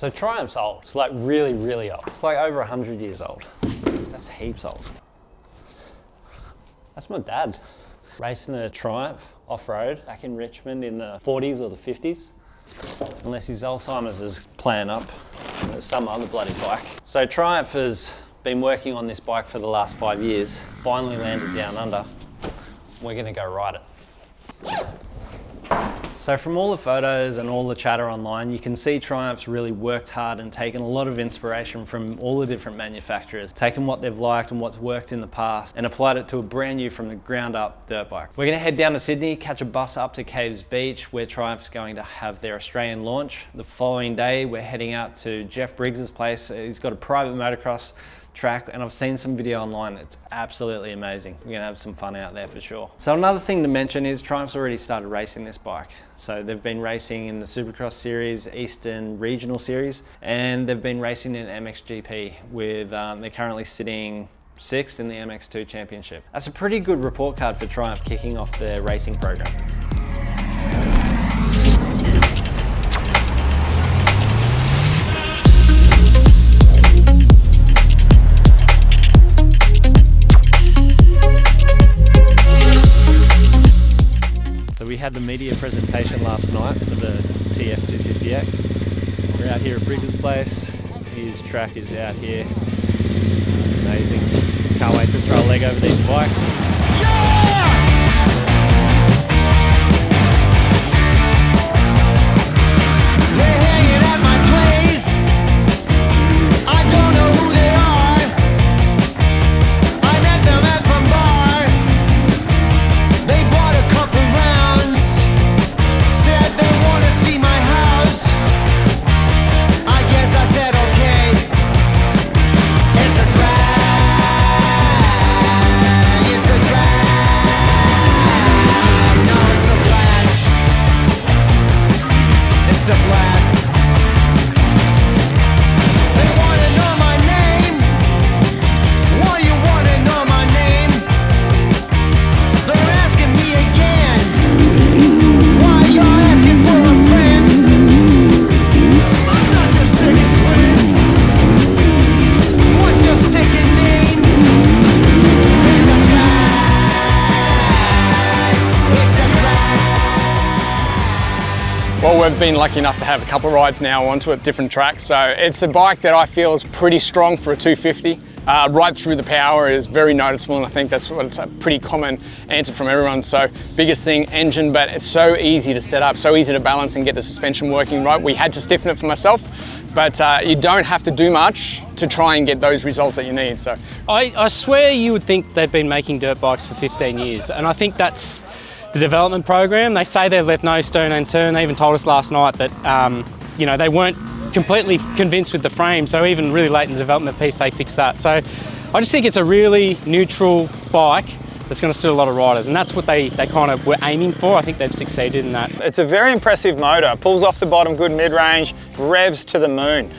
So Triumph's old. It's like really, really old. It's like over 100 years old. That's heaps old. That's my dad. Racing a Triumph off-road back in Richmond in the 40s or the 50s. Unless his Alzheimer's is playing up with some other bloody bike. So Triumph has been working on this bike for the last 5 years. Finally landed down under. We're gonna go ride it. So from all the photos and all the chatter online, you can see Triumph's really worked hard and taken a lot of inspiration from all the different manufacturers, taken what they've liked and what's worked in the past and applied it to a brand new from the ground up dirt bike. We're gonna head down to Sydney, catch a bus up to Caves Beach where Triumph's going to have their Australian launch. The following day, we're heading out to Jeff Briggs's place. He's got a private motocross track and I've seen some video online. It's absolutely amazing. We're gonna have some fun out there for sure. So another thing to mention is Triumph's already started racing this bike. So they've been racing in the Supercross series, Eastern Regional series, and they've been racing in MXGP with, they're currently sitting 6th in the MX2 Championship. That's a pretty good report card for Triumph kicking off their racing program. We had the media presentation last night for the TF250X. We're out here at Briggs's place. His track is out here. It's amazing. Can't wait to throw a leg over these bikes. Well, we've been lucky enough to have a couple of rides now onto it, different tracks. So it's a bike that I feel is pretty strong for a 250. Right through the power is very noticeable, and I think that's what it's a pretty common answer from everyone. So biggest thing, engine, but it's so easy to set up, so easy to balance and get the suspension working right. We had to stiffen it for myself, but you don't have to do much to try and get those results that you need. So I swear you would think they've been making dirt bikes for 15 years, and I think that's the development program. They say they've left no stone unturned. They even told us last night that you know, they weren't completely convinced with the frame, so even really late in the development piece they fixed that. So I just think it's a really neutral bike that's going to suit a lot of riders, and that's what they kind of were aiming for. I think they've succeeded in that. It's a very impressive motor, pulls off the bottom good mid-range, revs to the moon.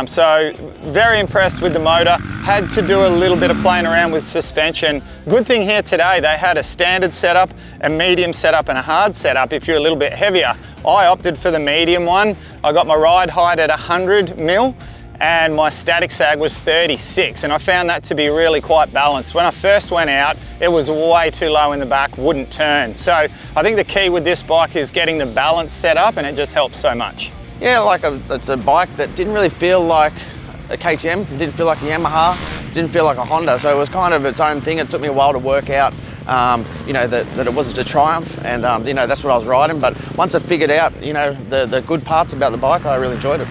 So very impressed with the motor. Had to do a little bit of playing around with suspension. Good thing here today, they had a standard setup, a medium setup and a hard setup if you're a little bit heavier. I opted for the medium one. I got my ride height at 100 mil. And my static sag was 36, and I found that to be really quite balanced. When I first went out, it was way too low in the back, wouldn't turn. So I think the key with this bike is getting the balance set up, and it just helps so much. Yeah, it's a bike that didn't really feel like a KTM, it didn't feel like a Yamaha, it didn't feel like a Honda, so it was kind of its own thing. It took me a while to work out you know, that it wasn't a Triumph, and you know, that's what I was riding. But once I figured out, you know, the good parts about the bike, I really enjoyed it.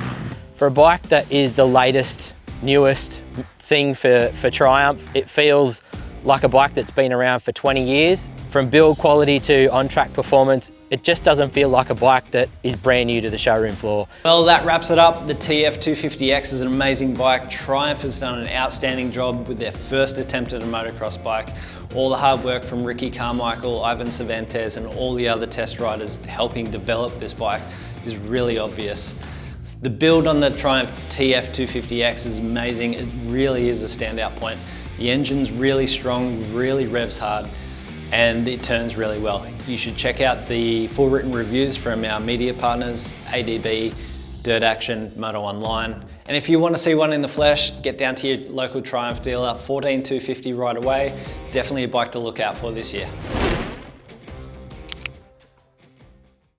For a bike that is the latest, newest thing for Triumph, it feels like a bike that's been around for 20 years. From build quality to on-track performance, it just doesn't feel like a bike that is brand new to the showroom floor. Well, that wraps it up. The TF250X is an amazing bike. Triumph has done an outstanding job with their first attempt at a motocross bike. All the hard work from Ricky Carmichael, Ivan Cervantes, and all the other test riders helping develop this bike is really obvious. The build on the Triumph TF250X is amazing. It really is a standout point. The engine's really strong, really revs hard, and it turns really well. You should check out the full written reviews from our media partners, ADB, Dirt Action, Moto Online. And if you want to see one in the flesh, get down to your local Triumph dealer, 14250 right away. Definitely a bike to look out for this year.